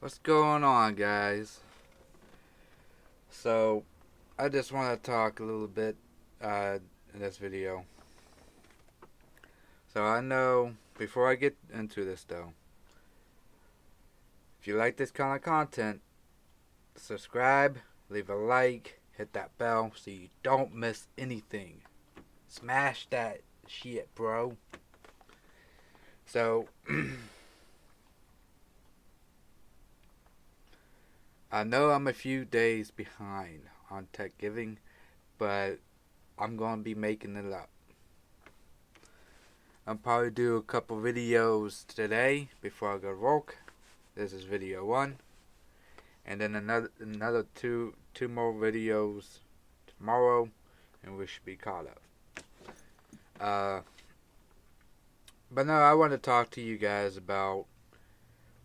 What's going on, guys? So, I just want to talk a little bit in this video. So, I know, before I get into this though, if you like this kind of content, subscribe, leave a like, hit that bell so you don't miss anything. Smash that shit, bro. So, I know I'm a few days behind on TechGiving, but I'm going to be making it up. I'll probably do a couple videos today before I go to work. This is video 1, and then another two more videos tomorrow, and we should be caught up. But no, I want to talk to you guys about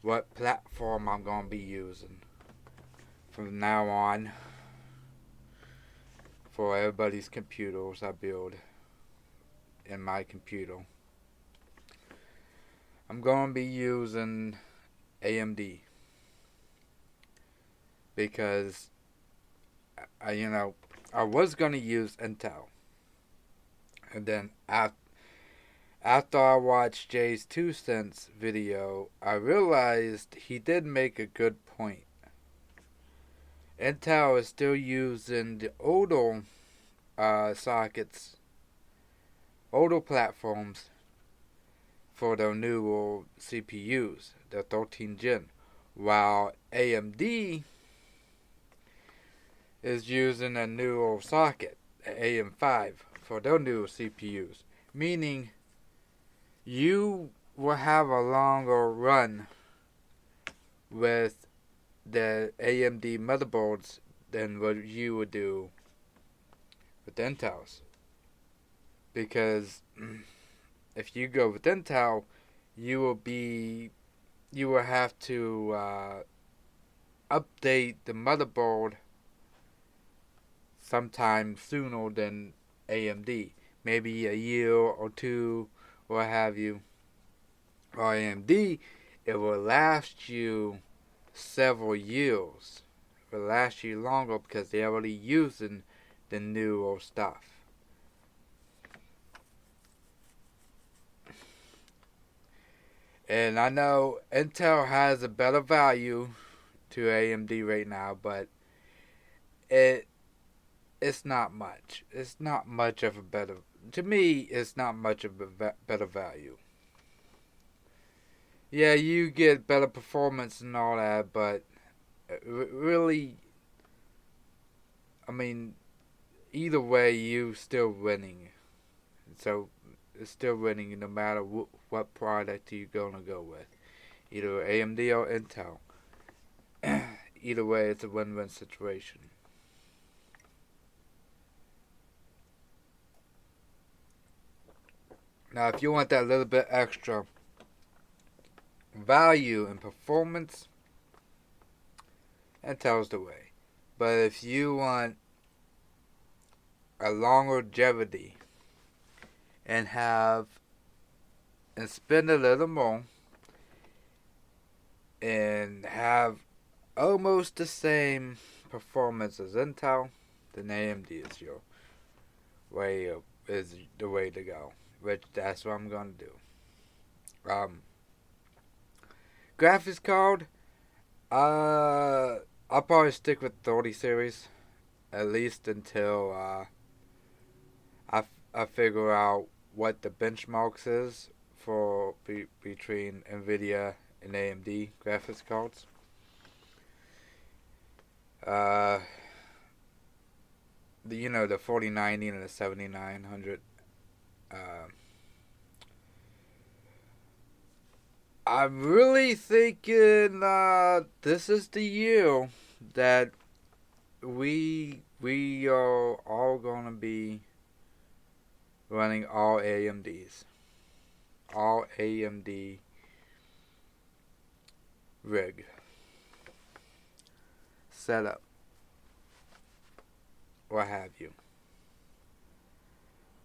what platform I'm going to be using from now on for everybody's computers I build in my computer. I'm going to be using AMD because I was going to use Intel, and then after I watched Jay's 2 cents video, I realized he did make a good point. Intel is still using the older sockets, older platforms for their newer CPUs, the 13 gen, while AMD is using a newer socket, AM5, for their newer CPUs, meaning you will have a longer run with the AMD motherboards than what you would do with Intel's. Because if you go with Intel, you will have to update the motherboard sometime sooner than AMD. Maybe a year or two, what have you. Or AMD, it will last you several years. It will last you longer because they're already using the newer stuff. And I know Intel has a better value to AMD right now, but it's not much. It's not much of a better. To me, it's not much of a better value. Yeah, you get better performance and all that, but really, I mean, either way, you still winning. So it's still winning no matter what product you're gonna go with, either AMD or Intel. Either way, it's a win-win situation. Now, if you want that little bit extra value and performance, Intel's the way. But if you want a longevity and spend a little more and have almost the same performance as Intel, then AMD is your way is the way to go. Which that's what I'm gonna do. Graphics card, I'll probably stick with 30 series at least until I figure out what the benchmarks is for between Nvidia and AMD graphics cards. Uh, the 4090 and the 7900. I'm really thinking this is the year that we are all gonna be running all AMDs, all AMD rig setup, what have you.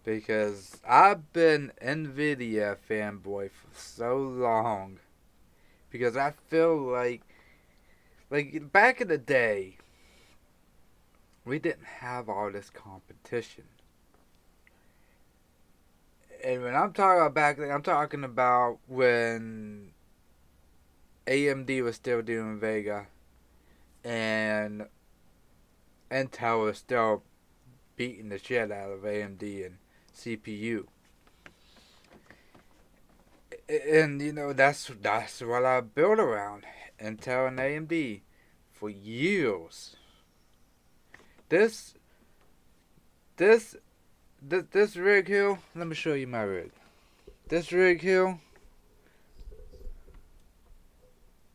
Because I've been Nvidia fanboy for so long. Because I feel like like back in the day, we didn't have all this competition. And when I'm talking about back then, I'm talking about when AMD was still doing Vega and Intel was still beating the shit out of AMD and CPU. And you know that's what I built around Intel and AMD for years. This this this rig here. Let me show you my rig. This rig here,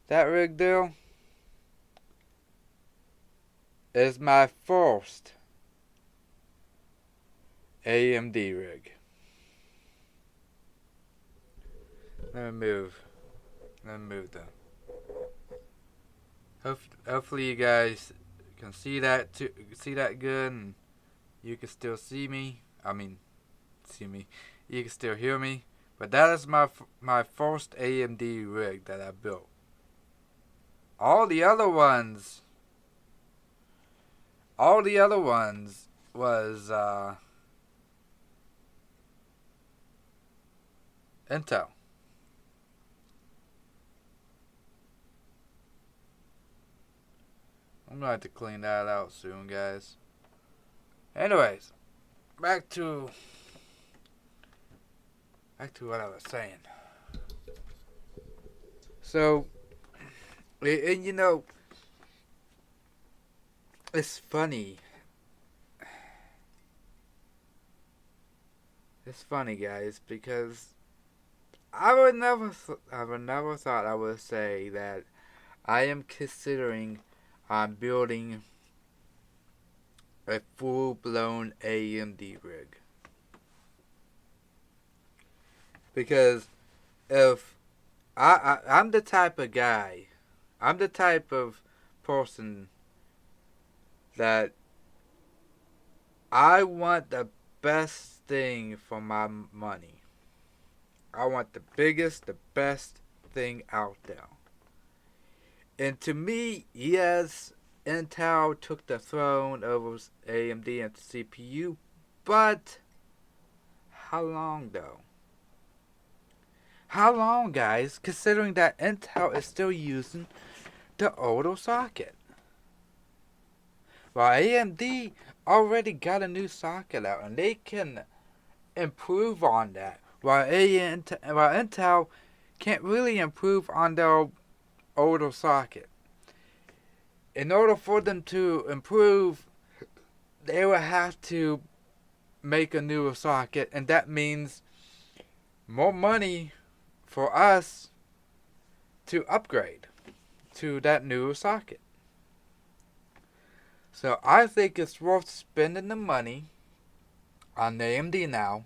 that rig there, is my first AMD rig. Let me move. Let me move them. Hopefully you guys can see that see that good, and you can still see me. I mean, see me. You can still hear me. But that is my first AMD rig that I built. All the other ones, was Intel. I'm gonna have to clean that out soon, guys. Anyways, back to what I was saying. So, and you know, it's funny. It's funny, guys, because I would never thought I would say that I am considering building a full blown AMD rig. Because if I'm the type of guy, I'm the type of person that I want the best thing for my money. I want the biggest, the best thing out there. And to me, yes, Intel took the throne over AMD and the CPU, but how long though? How long, guys, considering that Intel is still using the older socket? While AMD already got a new socket out and they can improve on that. While Intel can't really improve on their older socket. In order for them to improve, they will have to make a newer socket, and that means more money for us to upgrade to that newer socket. So I think it's worth spending the money on AMD now.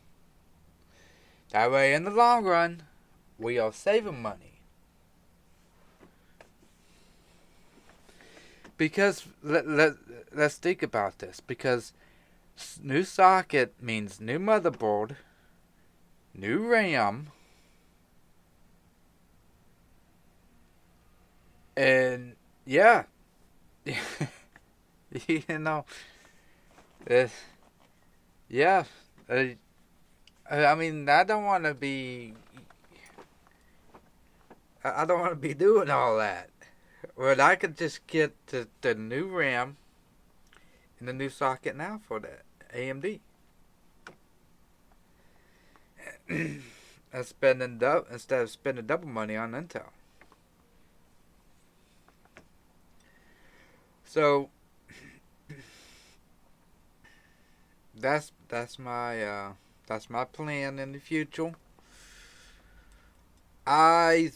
That way, in the long run, we are saving money. Because let's think about this. Because new socket means new motherboard, new RAM, and yeah, you know, uh, yeah. I mean, I don't want to be. I don't want to be doing all that. Well, I could just get the new RAM and the new socket now for the AMD. And instead of spending double money on Intel. So that's my plan in the future. I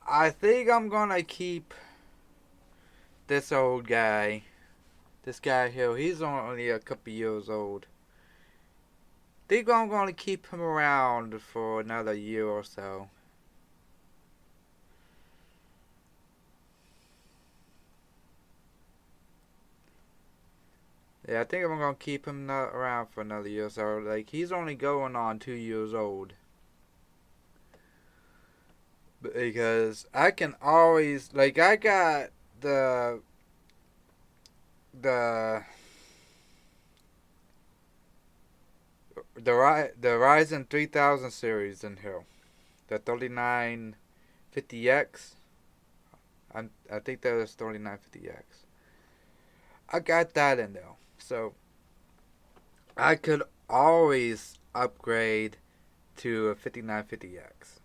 I think I'm gonna keep this old guy. This guy here, he's only a couple years old. Think I'm gonna keep him around for another year or so. Yeah, I think I'm gonna keep him around for another year or so. Like, he's only going on 2 years old. Because I can always, like, I got the the the Ryzen 3000 series in here, the 3950X. I think that is 3950X. I got that in there, so I could always upgrade to a 5950X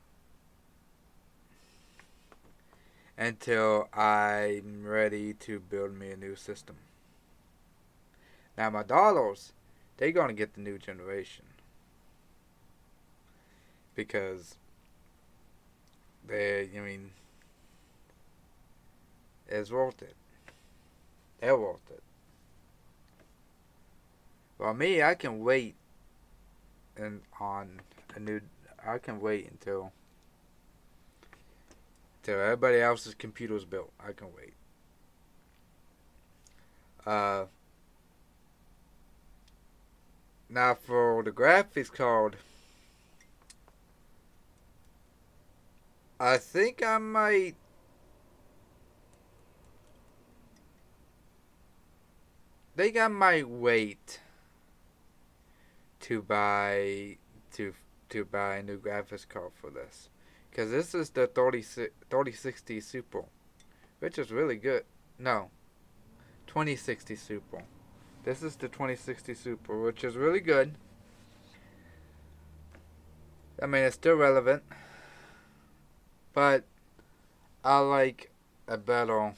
until I'm ready to build me a new system. Now my daughters, they're gonna get the new generation because I mean, it's worth it. They're worth it. Well, me, I can wait and on a new. I can wait until everybody else's computer's built. I can wait. Uh, Now for the graphics card, I think I might. Think I might wait to buy to buy a new graphics card for this, because this is the 3060 Super, which is really good. No, 2060 Super. This is the 2060 Super, which is really good. I mean, it's still relevant, but I like a better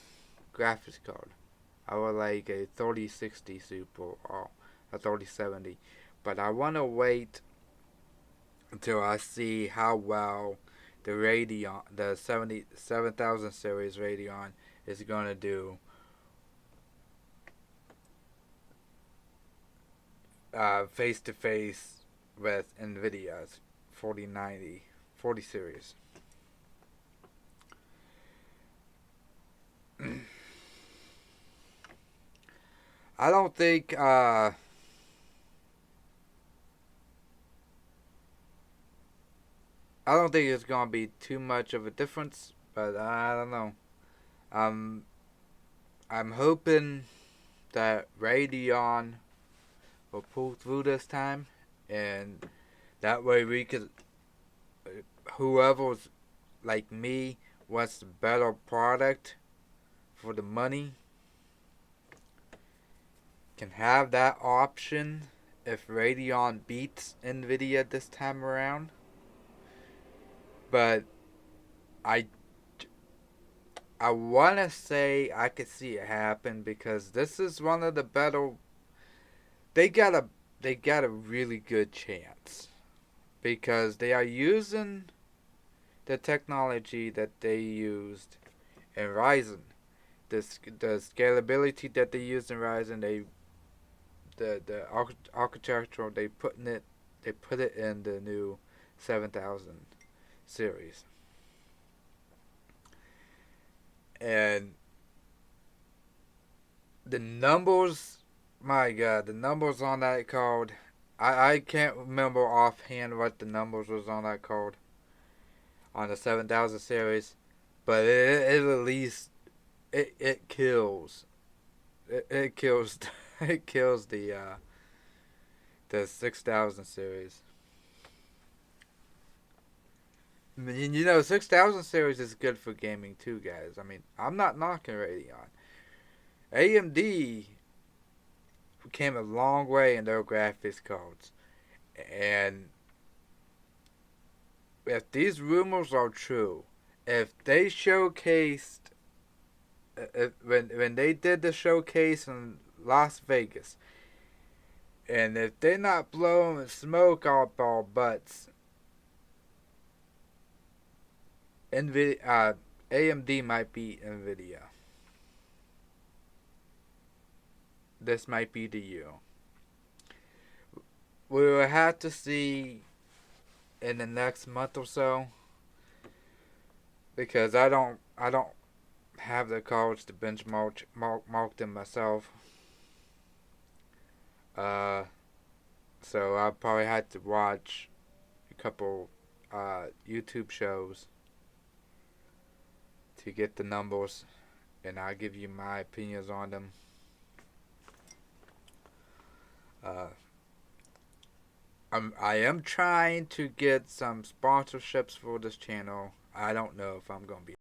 graphics card. I would like a 3060 Super or a 3070, but I want to wait until I see how well the Radeon, the 7000 series Radeon is going to do face to face with Nvidia's 40 series. I don't think it's gonna be too much of a difference, but I don't know. Um, I'm hoping that Radeon will pull through this time, and that way we could, whoever's like me wants a better product for the money, can have that option if Radeon beats Nvidia this time around. But I I want to say I could see it happen because this is one of the better. They got a they got a really good chance because they are using the technology that they used in Ryzen. The scalability that they used in Ryzen, the architecture they put it in the new 7000 series. And the numbers, my god, the numbers on that card, I can't remember offhand what the numbers was on that card on the 7000 series, but it at least it kills it kills it kills the 6000 series. I mean, 6000 series is good for gaming too, guys. I mean, I'm not knocking Radeon. AMD came a long way in their graphics cards, and if these rumors are true, if they showcased, when they did the showcase in Las Vegas, and if they're not blowing smoke up our butts, Nvidia, AMD might beat Nvidia. This might be the year. We will have to see in the next month or so because I don't have the courage to benchmark mark them myself. Uh, so I probably had to watch a couple YouTube shows to get the numbers and I'll give you my opinions on them. Uh, I am trying to get some sponsorships for this channel. I don't know if I'm gonna be